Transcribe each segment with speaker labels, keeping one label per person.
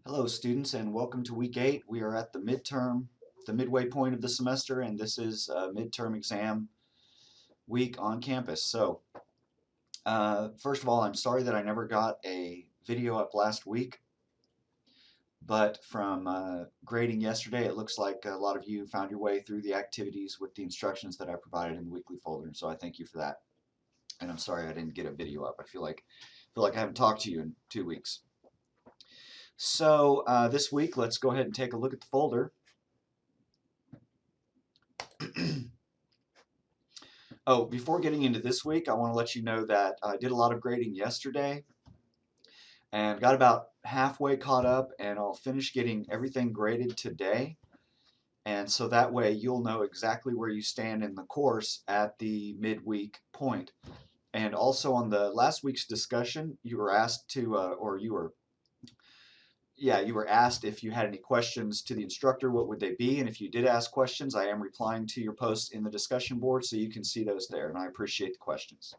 Speaker 1: Hello students and welcome to week 8. We are at the midterm, the midway point of the semester, and this is a midterm exam week on campus. First of all, I'm sorry that I never got a video up last week, but from grading yesterday, it looks like a lot of you found your way through the activities with the instructions that I provided in the weekly folder, so I thank you for that. And I'm sorry I didn't get a video up. I feel like I haven't talked to you in 2 weeks. This week, let's go ahead and take a look at the folder. Oh, before getting into this week, I want to let you know that I did a lot of grading yesterday and got about halfway caught up, and I'll finish getting everything graded today. And so that way you'll know exactly where you stand in the course at the midweek point. And also on the last week's discussion, you were asked to, you were asked if you had any questions to the instructor, what would they be? And if you did ask questions, I am replying to your posts in the discussion board, so you can see those there, and I appreciate the questions.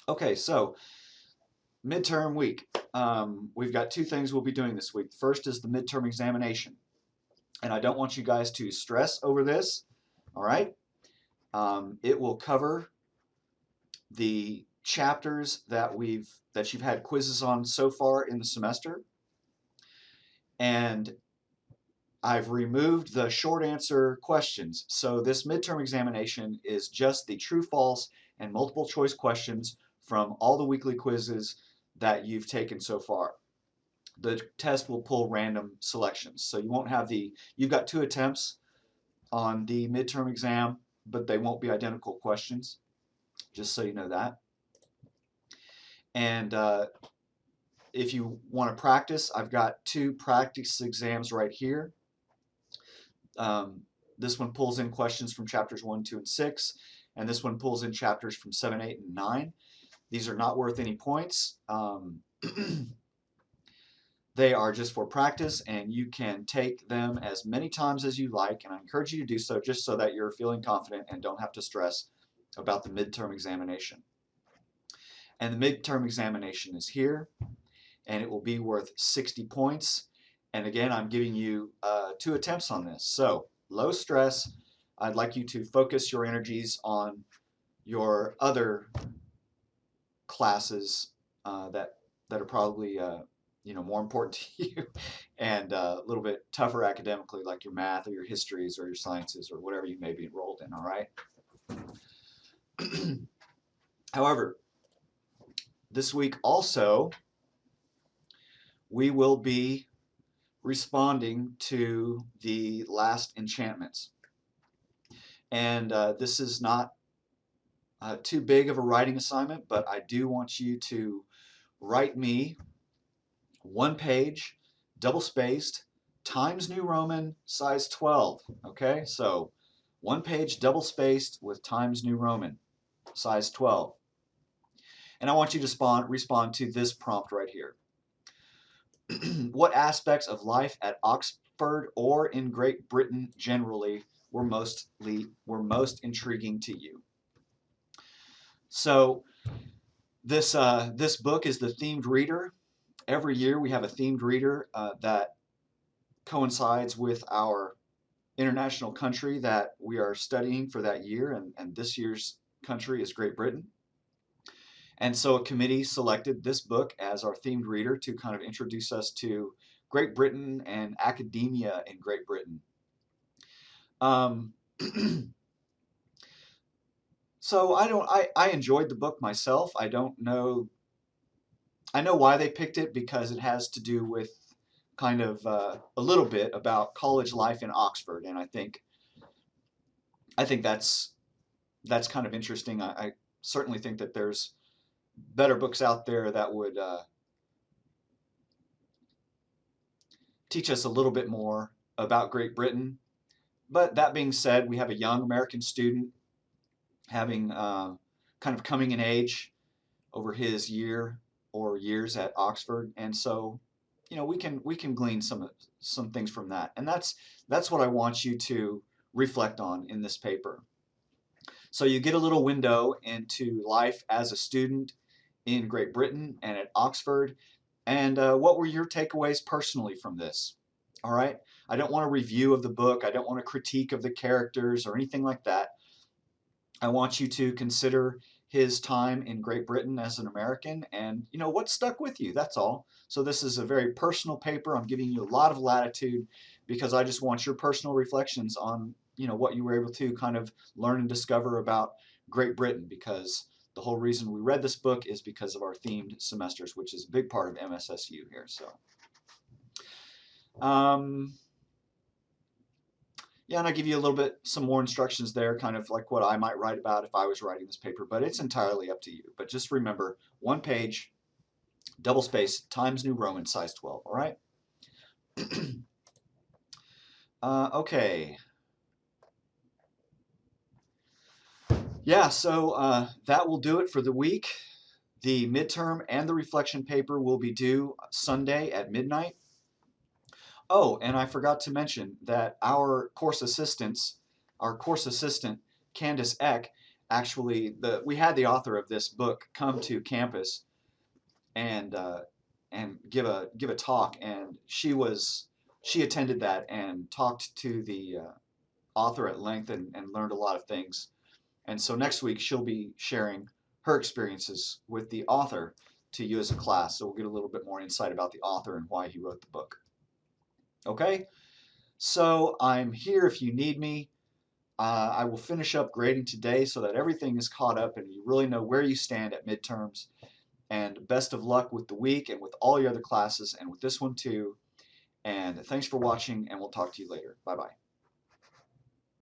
Speaker 1: Okay, so midterm week. We've got two things we'll be doing this week. First is the midterm examination, and I don't want you guys to stress over this, all right? It will cover the chapters that you've had quizzes on so far in the semester, and I've removed the short answer questions. So this midterm examination is just the true, false, and multiple choice questions from all the weekly quizzes that you've taken so far. The test will pull random selections. So you've got 2 attempts on the midterm exam, but they won't be identical questions, just so you know that. And if you want to practice, I've got 2 practice exams right here. This one pulls in questions from chapters 1, 2, and 6, and this one pulls in chapters from 7, 8, and 9. These are not worth any points. They are just for practice, and you can take them as many times as you like, and I encourage you to do so just so that you're feeling confident and don't have to stress about the midterm examination. And the midterm examination is here, and it will be worth 60 points. And again, I'm giving you 2 attempts on this. So, low stress. I'd like you to focus your energies on your other classes that are probably more important to you and a little bit tougher academically, like your math or your histories or your sciences or whatever you may be enrolled in, all right? However, this week also, we will be responding to the last enchantments. And this is not too big of a writing assignment, but I do want you to write me 1 page, double-spaced, Times New Roman, size 12. Okay, so 1 page, double-spaced with Times New Roman, size 12. And I want you to respond to this prompt right here. What aspects of life at Oxford or in Great Britain generally were most intriguing to you? So this book is the themed reader. Every year we have a themed reader that coincides with our international country that we are studying for that year, and this year's country is Great Britain. And so a committee selected this book as our themed reader to kind of introduce us to Great Britain and academia in Great Britain. So I enjoyed the book myself. I know why they picked it, because it has to do with kind of a little bit about college life in Oxford, and I think that's kind of interesting. I certainly think that there's better books out there that would teach us a little bit more about Great Britain. But that being said, we have a young American student having kind of coming in age over his year or years at Oxford, and so we can glean some things from that, and that's what I want you to reflect on in this paper. So you get a little window into life as a student in Great Britain and at Oxford, And what were your takeaways personally from this? All right. I don't want a review of the book. I don't want a critique of the characters or anything like that. I want you to consider his time in Great Britain as an American and, what stuck with you. That's all. So this is a very personal paper. I'm giving you a lot of latitude because I just want your personal reflections on, what you were able to kind of learn and discover about Great Britain, because the whole reason we read this book is because of our themed semesters, which is a big part of MSSU here. So, um, yeah, and I give you a little bit, some more instructions there, kind of like what I might write about if I was writing this paper, but it's entirely up to you. But just remember, one page, double space, Times New Roman, size 12, all right? Okay. Yeah, so that will do it for the week. The midterm and the reflection paper will be due Sunday at midnight. Oh, and I forgot to mention that our course assistant, Candace Eck, actually, we had the author of this book come to campus and give a talk, and she attended that and talked to the author at length and learned a lot of things. And so next week she'll be sharing her experiences with the author to you as a class, so we'll get a little bit more insight about the author and why he wrote the book. Okay, so I'm here if you need me. I will finish up grading today so that everything is caught up and you really know where you stand at midterms. And best of luck with the week and with all your other classes and with this one too. And thanks for watching, and we'll talk to you later. Bye-bye.